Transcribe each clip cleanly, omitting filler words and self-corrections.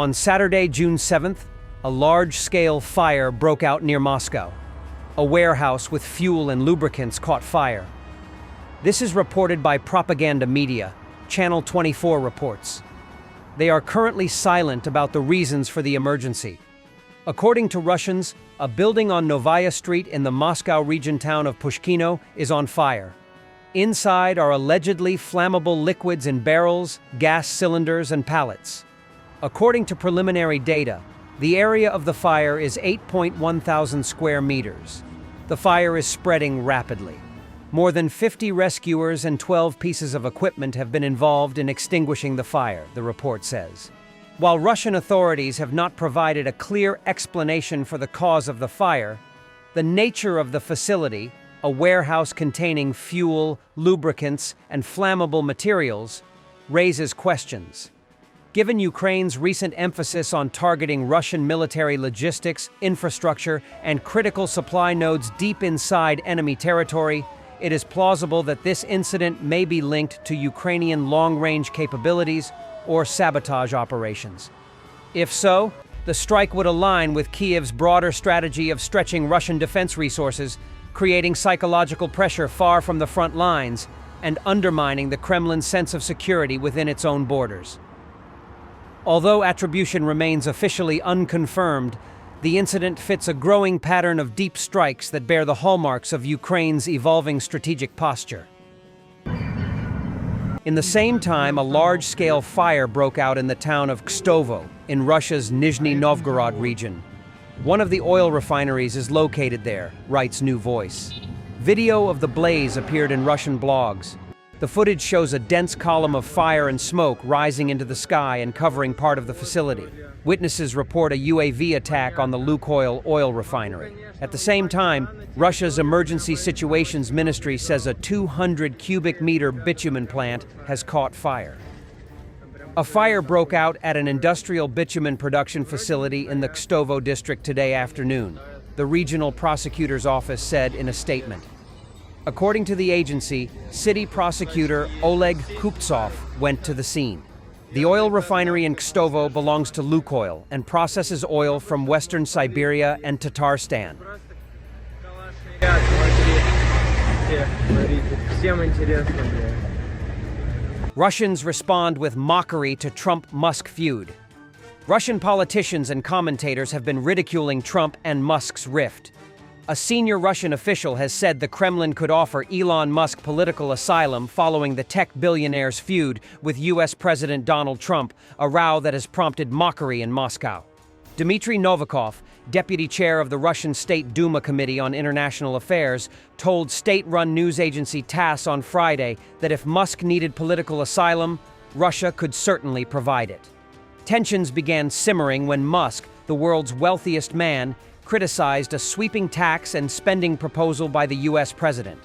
On Saturday, June 7th, a large-scale fire broke out near Moscow. A warehouse with fuel and lubricants caught fire. This is reported by propaganda media. Channel 24 reports. They are currently silent about the reasons for the emergency. According to Russians, a building on Novaya Street in the Moscow region town of Pushkino is on fire. Inside are allegedly flammable liquids in barrels, gas cylinders, and pallets. According to preliminary data, the area of the fire is 8.1 thousand square meters. The fire is spreading rapidly. More than 50 rescuers and 12 pieces of equipment have been involved in extinguishing the fire, the report says. While Russian authorities have not provided a clear explanation for the cause of the fire, the nature of the facility, a warehouse containing fuel, lubricants, and flammable materials, raises questions. Given Ukraine's recent emphasis on targeting Russian military logistics, infrastructure, and critical supply nodes deep inside enemy territory, it is plausible that this incident may be linked to Ukrainian long-range capabilities or sabotage operations. If so, the strike would align with Kiev's broader strategy of stretching Russian defense resources, creating psychological pressure far from the front lines, and undermining the Kremlin's sense of security within its own borders. Although attribution remains officially unconfirmed, the incident fits a growing pattern of deep strikes that bear the hallmarks of Ukraine's evolving strategic posture. In the same time, a large-scale fire broke out in the town of Kstovo, in Russia's Nizhny Novgorod region. One of the oil refineries is located there, writes New Voice. Video of the blaze appeared in Russian blogs. The footage shows a dense column of fire and smoke rising into the sky and covering part of the facility. Witnesses report a UAV attack on the Lukoil oil refinery. At the same time, Russia's Emergency Situations Ministry says a 200 cubic meter bitumen plant has caught fire. A fire broke out at an industrial bitumen production facility in the Kstovo district today afternoon, the regional prosecutor's office said in a statement. According to the agency, city prosecutor Oleg Kuptsov went to the scene. The oil refinery in Kstovo belongs to Lukoil and processes oil from western Siberia and Tatarstan. Russians respond with mockery to Trump-Musk feud. Russian politicians and commentators have been ridiculing Trump and Musk's rift. A senior Russian official has said the Kremlin could offer Elon Musk political asylum following the tech billionaire's feud with U.S. President Donald Trump, a row that has prompted mockery in Moscow. Dmitry Novikov, deputy chair of the Russian State Duma Committee on International Affairs, told state-run news agency TASS on Friday that if Musk needed political asylum, Russia could certainly provide it. Tensions began simmering when Musk, the world's wealthiest man, criticized a sweeping tax and spending proposal by the U.S. president.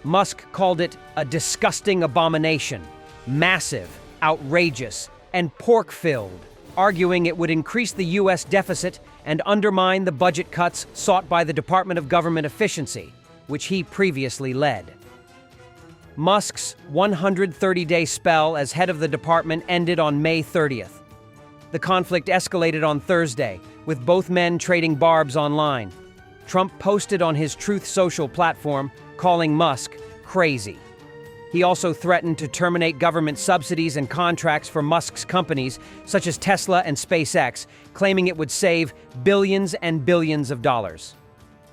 Musk called it a disgusting abomination, massive, outrageous, and pork-filled, arguing it would increase the U.S. deficit and undermine the budget cuts sought by the Department of Government Efficiency, which he previously led. Musk's 130-day spell as head of the department ended on May 30th. The conflict escalated on Thursday, with both men trading barbs online. Trump posted on his Truth Social platform, calling Musk crazy. He also threatened to terminate government subsidies and contracts for Musk's companies, such as Tesla and SpaceX, claiming it would save billions and billions of dollars.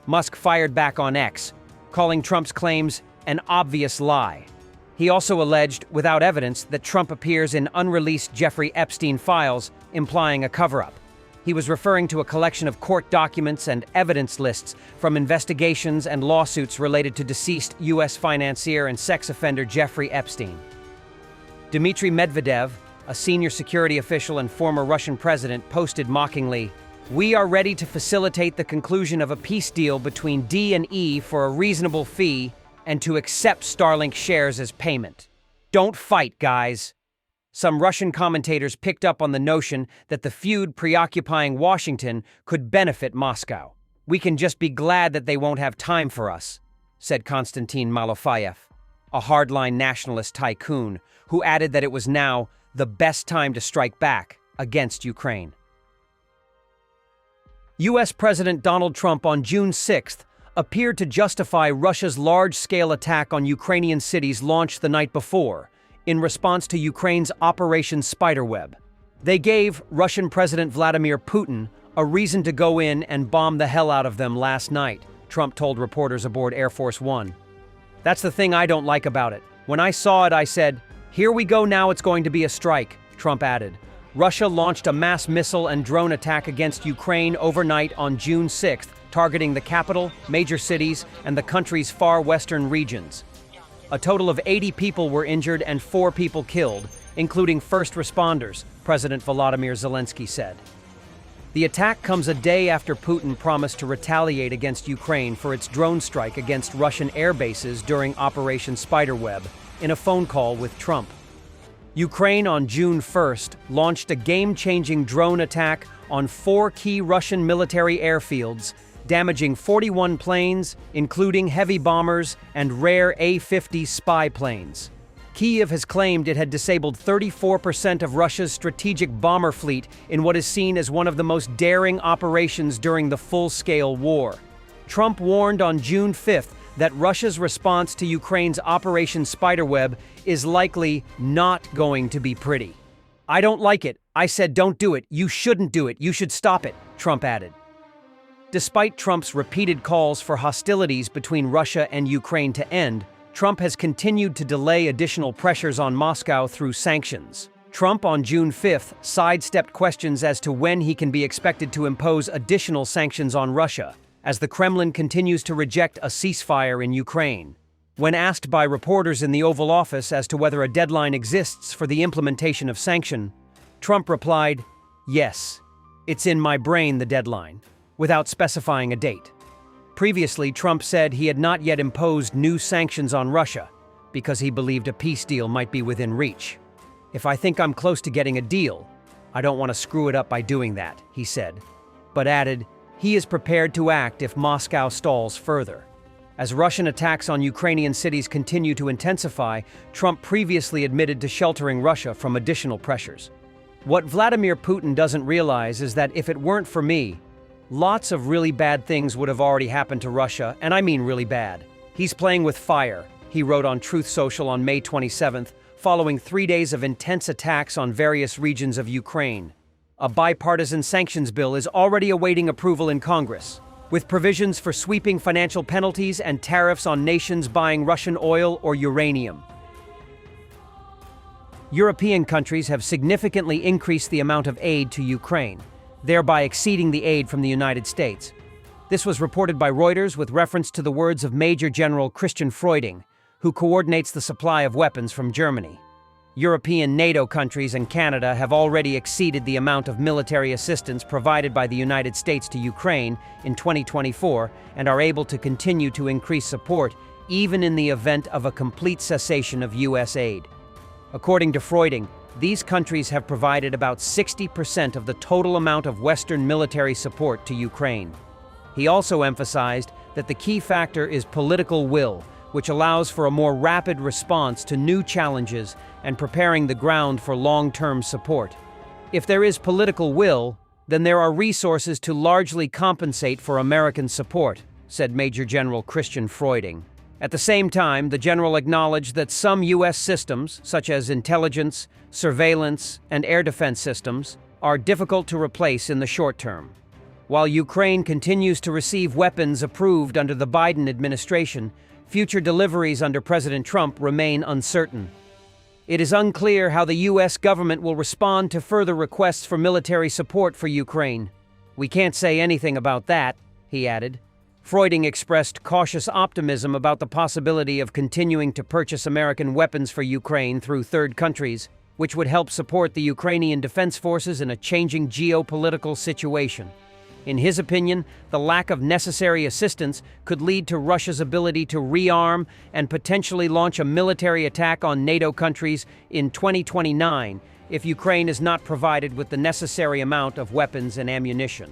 Musk fired back on X, calling Trump's claims an obvious lie. He also alleged, without evidence, that Trump appears in unreleased Jeffrey Epstein files, implying a cover-up. He was referring to a collection of court documents and evidence lists from investigations and lawsuits related to deceased U.S. financier and sex offender Jeffrey Epstein. Dmitry Medvedev, a senior security official and former Russian president, posted mockingly, "We are ready to facilitate the conclusion of a peace deal between D and E for a reasonable fee and to accept Starlink shares as payment. Don't fight, guys." Some Russian commentators picked up on the notion that the feud preoccupying Washington could benefit Moscow. "We can just be glad that they won't have time for us," said Konstantin Malofeyev, a hardline nationalist tycoon, who added that it was now the best time to strike back against Ukraine. U.S. President Donald Trump on June 6th appeared to justify Russia's large-scale attack on Ukrainian cities launched the night before, in response to Ukraine's Operation Spiderweb. They gave Russian President Vladimir Putin a reason to go in and bomb the hell out of them last night, Trump told reporters aboard Air Force One. That's the thing I don't like about it. When I saw it, I said, "Here we go now, it's going to be a strike," Trump added. Russia launched a mass missile and drone attack against Ukraine overnight on June 6th, targeting the capital, major cities, and the country's far western regions. A total of 80 people were injured and 4 people killed, including first responders, President Volodymyr Zelensky said. The attack comes a day after Putin promised to retaliate against Ukraine for its drone strike against Russian air bases during Operation Spiderweb, in a phone call with Trump. Ukraine on June 1st launched a game-changing drone attack on 4 key Russian military airfields, damaging 41 planes, including heavy bombers and rare A-50 spy planes. Kyiv has claimed it had disabled 34% of Russia's strategic bomber fleet in what is seen as one of the most daring operations during the full-scale war. Trump warned on June 5th that Russia's response to Ukraine's Operation Spiderweb is likely not going to be pretty. "I don't like it. I said don't do it. You shouldn't do it. You should stop it," Trump added. Despite Trump's repeated calls for hostilities between Russia and Ukraine to end, Trump has continued to delay additional pressures on Moscow through sanctions. Trump on June 5th sidestepped questions as to when he can be expected to impose additional sanctions on Russia, as the Kremlin continues to reject a ceasefire in Ukraine. When asked by reporters in the Oval Office as to whether a deadline exists for the implementation of sanction, Trump replied, "Yes, it's in my brain, the deadline," without specifying a date. Previously, Trump said he had not yet imposed new sanctions on Russia because he believed a peace deal might be within reach. "If I think I'm close to getting a deal, I don't want to screw it up by doing that," he said, but added he is prepared to act if Moscow stalls further. As Russian attacks on Ukrainian cities continue to intensify, Trump previously admitted to sheltering Russia from additional pressures. What Vladimir Putin doesn't realize is that if it weren't for me, lots of really bad things would have already happened to Russia, and I mean really bad. "He's playing with fire," he wrote on Truth Social on May 27th, following 3 days of intense attacks on various regions of Ukraine. A bipartisan sanctions bill is already awaiting approval in Congress, with provisions for sweeping financial penalties and tariffs on nations buying Russian oil or uranium. European countries have significantly increased the amount of aid to Ukraine, thereby exceeding the aid from the United States. This was reported by Reuters with reference to the words of Major General Christian Freuding, who coordinates the supply of weapons from Germany. European NATO countries and Canada have already exceeded the amount of military assistance provided by the United States to Ukraine in 2024 and are able to continue to increase support even in the event of a complete cessation of U.S. aid. According to Freuding, these countries have provided about 60% of the total amount of Western military support to Ukraine. He also emphasized that the key factor is political will, which allows for a more rapid response to new challenges and preparing the ground for long-term support. If there is political will, then there are resources to largely compensate for American support, said Major General Christian Freuding. At the same time, the general acknowledged that some U.S. systems, such as intelligence, surveillance, and air defense systems, are difficult to replace in the short term. While Ukraine continues to receive weapons approved under the Biden administration, future deliveries under President Trump remain uncertain. It is unclear how the U.S. government will respond to further requests for military support for Ukraine. "We can't say anything about that," he added. Freuding expressed cautious optimism about the possibility of continuing to purchase American weapons for Ukraine through third countries, which would help support the Ukrainian defense forces in a changing geopolitical situation. In his opinion, the lack of necessary assistance could lead to Russia's ability to rearm and potentially launch a military attack on NATO countries in 2029 if Ukraine is not provided with the necessary amount of weapons and ammunition.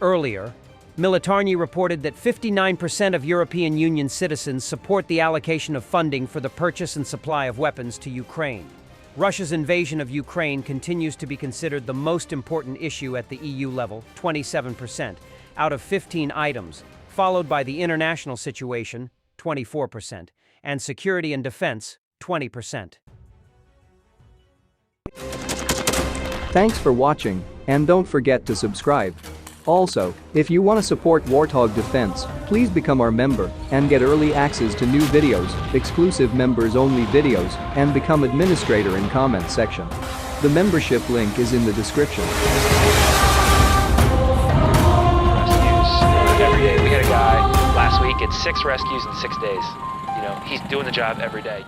Earlier, Militarny reported that 59% of European Union citizens support the allocation of funding for the purchase and supply of weapons to Ukraine. Russia's invasion of Ukraine continues to be considered the most important issue at the EU level, 27%, out of 15 items, followed by the international situation, 24%, and security and defense, 20%. Thanks for watching, and don't forget to subscribe. Also, if you want to support Warthog Defense, please become our member and get early access to new videos, exclusive members-only videos, and become administrator in comment section. The membership link is in the description. Rescues every day. We had a guy last week at 6 rescues in 6 days. He's doing the job every day.